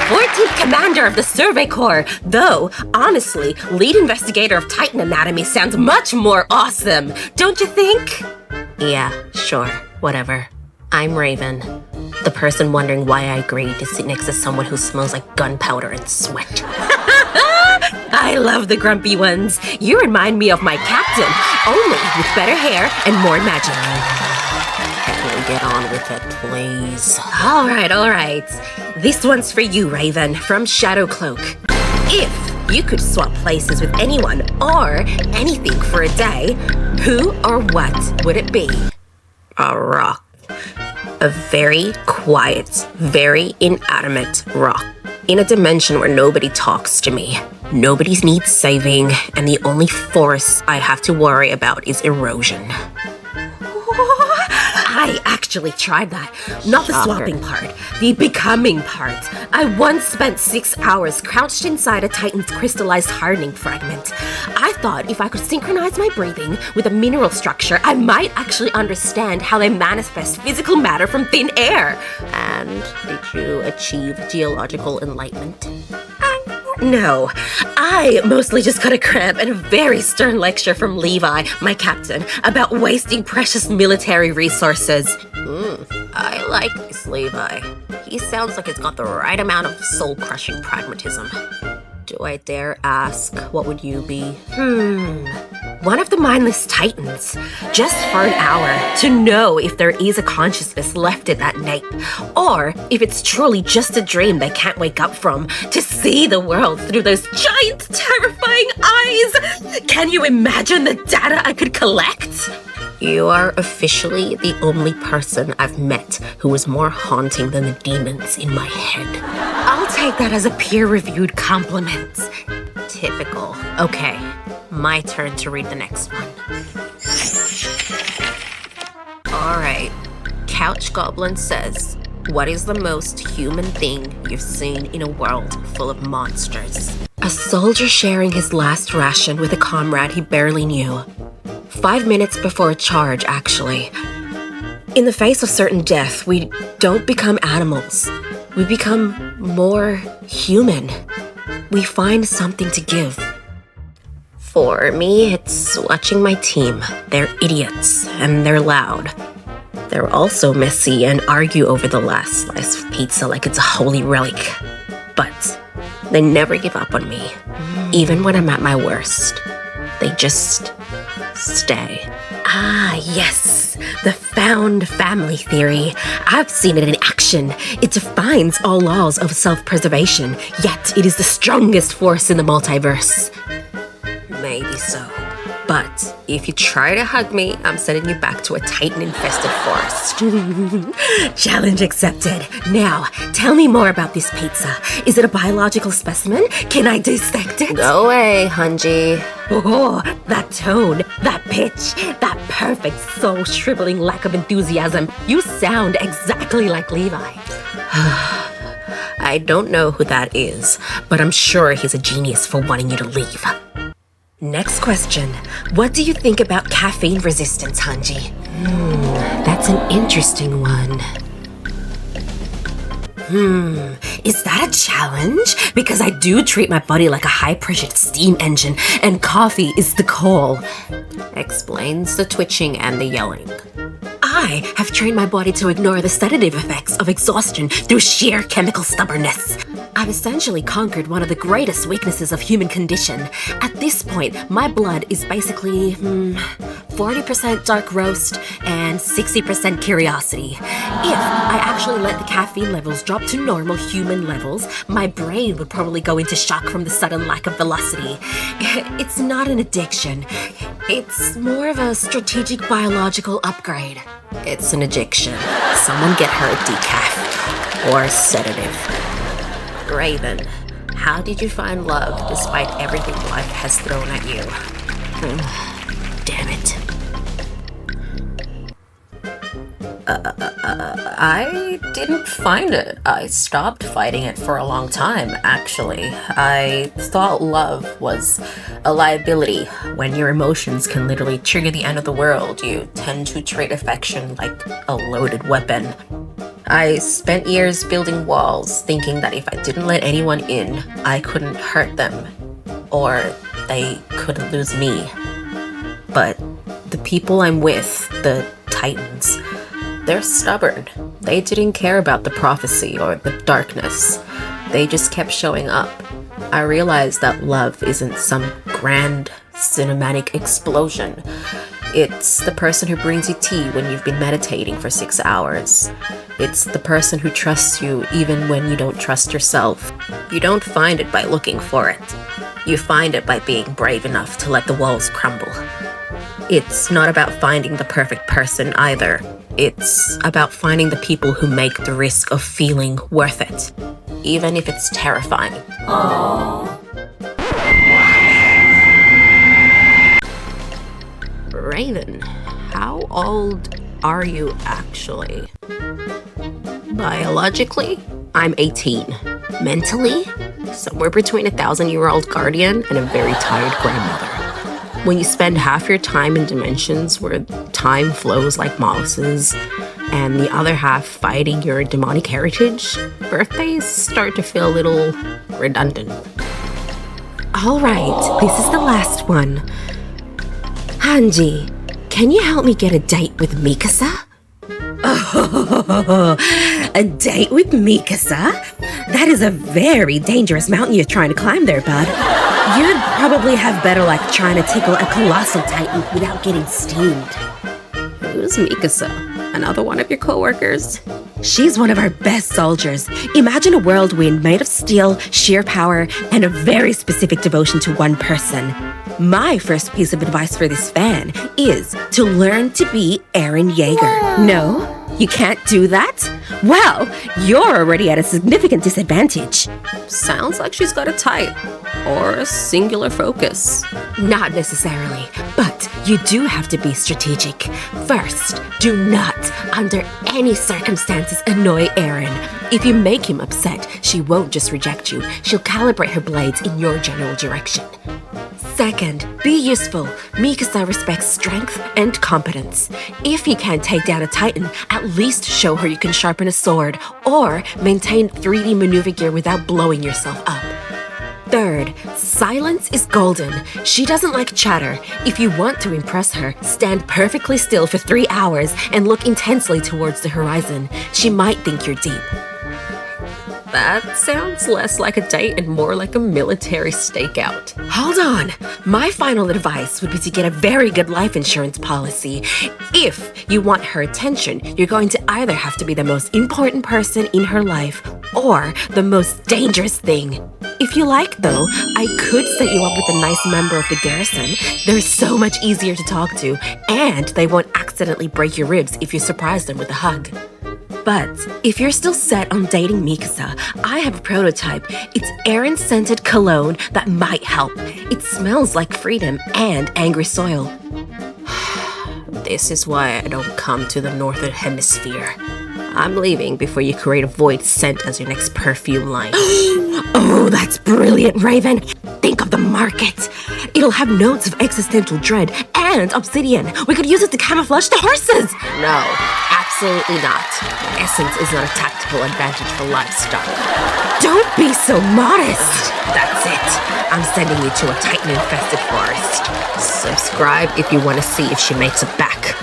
14th commander of the Survey Corps. Though, honestly, lead investigator of Titan Anatomy sounds much more awesome, don't you think? Yeah, sure, whatever. I'm Raven, the person wondering why I agreed to sit next to someone who smells like gunpowder and sweat. I love the grumpy ones. You remind me of my captain, only with better hair and more magic. Can we get on with it, please? All right. This one's for you, Raven, from Shadowcloak. If you could swap places with anyone or anything for a day, who or what would it be? A rock. A very quiet, very inanimate rock. In a dimension where nobody talks to me, nobody needs saving, and the only force I have to worry about is erosion. I actually tried that. Not the swapping part, the becoming part. I once spent 6 hours crouched inside a Titan's crystallized hardening fragment. I thought if I could synchronize my breathing with a mineral structure, I might actually understand how they manifest physical matter from thin air. And did you achieve geological enlightenment? No, I mostly just got a cramp and a very stern lecture from Levi, my captain, about wasting precious military resources. I like this Levi. He sounds like he's got the right amount of soul-crushing pragmatism. Do I dare ask, what would you be? One of the mindless titans. Just for an hour, to know if there is a consciousness left in that nape, or if it's truly just a dream they can't wake up from, to see the world through those giant, terrifying eyes. Can you imagine the data I could collect? You are officially the only person I've met who is more haunting than the demons in my head. I'll take that as a peer-reviewed compliment. Typical. Okay, my turn to read the next one. Alright, Couch Goblin says, what is the most human thing you've seen in a world full of monsters? A soldier sharing his last ration with a comrade he barely knew. 5 minutes before a charge, actually. In the face of certain death, we don't become animals. We become more human. We find something to give. For me, it's watching my team. They're idiots, and they're loud. They're also messy and argue over the last slice of pizza like it's a holy relic. But they never give up on me, even when I'm at my worst. They just stay. Ah, yes, the found family theory. I've seen it in action. It defines all laws of self-preservation, yet it is the strongest force in the multiverse. Maybe so. But if you try to hug me, I'm sending you back to a Titan-infested forest. Challenge accepted. Now, tell me more about this pizza. Is it a biological specimen? Can I dissect it? Go away, Hange. Oh, that tone, that pitch, that perfect soul-shriveling lack of enthusiasm. You sound exactly like Levi. I don't know who that is, but I'm sure he's a genius for wanting you to leave. Next question. What do you think about caffeine resistance, Hange? That's an interesting one. Is that a challenge? Because I do treat my body like a high-pressured steam engine, and coffee is the coal. Explains the twitching and the yelling. I have trained my body to ignore the sedative effects of exhaustion through sheer chemical stubbornness. I've essentially conquered one of the greatest weaknesses of human condition. At this point, my blood is basically 40% dark roast and 60% curiosity. If I actually let the caffeine levels drop to normal human levels, my brain would probably go into shock from the sudden lack of velocity. It's not an addiction. It's more of a strategic biological upgrade. It's an addiction. Someone get her a decaf or a sedative. Raven, how did you find love despite everything life has thrown at you? Damn it. I didn't find it. I stopped fighting it for a long time, actually. I thought love was a liability. When your emotions can literally trigger the end of the world, you tend to treat affection like a loaded weapon. I spent years building walls, thinking that if I didn't let anyone in, I couldn't hurt them, or they couldn't lose me. But the people I'm with, the Titans, they're stubborn. They didn't care about the prophecy or the darkness. They just kept showing up. I realized that love isn't some grand cinematic explosion. It's the person who brings you tea when you've been meditating for 6 hours. It's the person who trusts you even when you don't trust yourself. You don't find it by looking for it. You find it by being brave enough to let the walls crumble. It's not about finding the perfect person either. It's about finding the people who make the risk of feeling worth it, even if it's terrifying. Aww. Raven, how old are you actually? Biologically, I'm 18. Mentally, somewhere between a 1,000-year-old guardian and a very tired grandmother. When you spend half your time in dimensions where time flows like molasses, and the other half fighting your demonic heritage, birthdays start to feel a little redundant. All right, this is the last one. Hange, can you help me get a date with Mikasa? Oh, a date with Mikasa? That is a very dangerous mountain you're trying to climb there, bud. You'd probably have better luck trying to tickle a colossal titan without getting steamed. Who's Mikasa? Another one of your coworkers? She's one of our best soldiers. Imagine a whirlwind made of steel, sheer power, and a very specific devotion to one person. My first piece of advice for this fan is to learn to be Eren Yeager. No? You can't do that? Well, you're already at a significant disadvantage. Sounds like she's got a type. Or a singular focus. Not necessarily, but you do have to be strategic. First, do not, under any circumstances, annoy Eren. If you make him upset, she won't just reject you. She'll calibrate her blades in your general direction. Second, be useful. Mikasa respects strength and competence. If you can't take down a titan, at least show her you can sharpen a sword or maintain 3D maneuver gear without blowing yourself up. Third, silence is golden. She doesn't like chatter. If you want to impress her, stand perfectly still for 3 hours and look intensely towards the horizon. She might think you're deep. That sounds less like a date and more like a military stakeout. Hold on. My final advice would be to get a very good life insurance policy. If you want her attention, you're going to either have to be the most important person in her life or the most dangerous thing. If you like, though, I could set you up with a nice member of the garrison. They're so much easier to talk to, and they won't accidentally break your ribs if you surprise them with a hug. But if you're still set on dating Mikasa, I have a prototype. It's Eren-scented cologne that might help. It smells like freedom and angry soil. This is why I don't come to the Northern Hemisphere. I'm leaving before you create a void scent as your next perfume line. Oh, that's brilliant, Raven. Think of the market. It'll have notes of existential dread and obsidian. We could use it to camouflage the horses. No, absolutely not. Essence is not a tactical advantage for livestock. Don't be so modest. That's it. I'm sending you to a titan-infested forest. Subscribe if you want to see if she makes it back.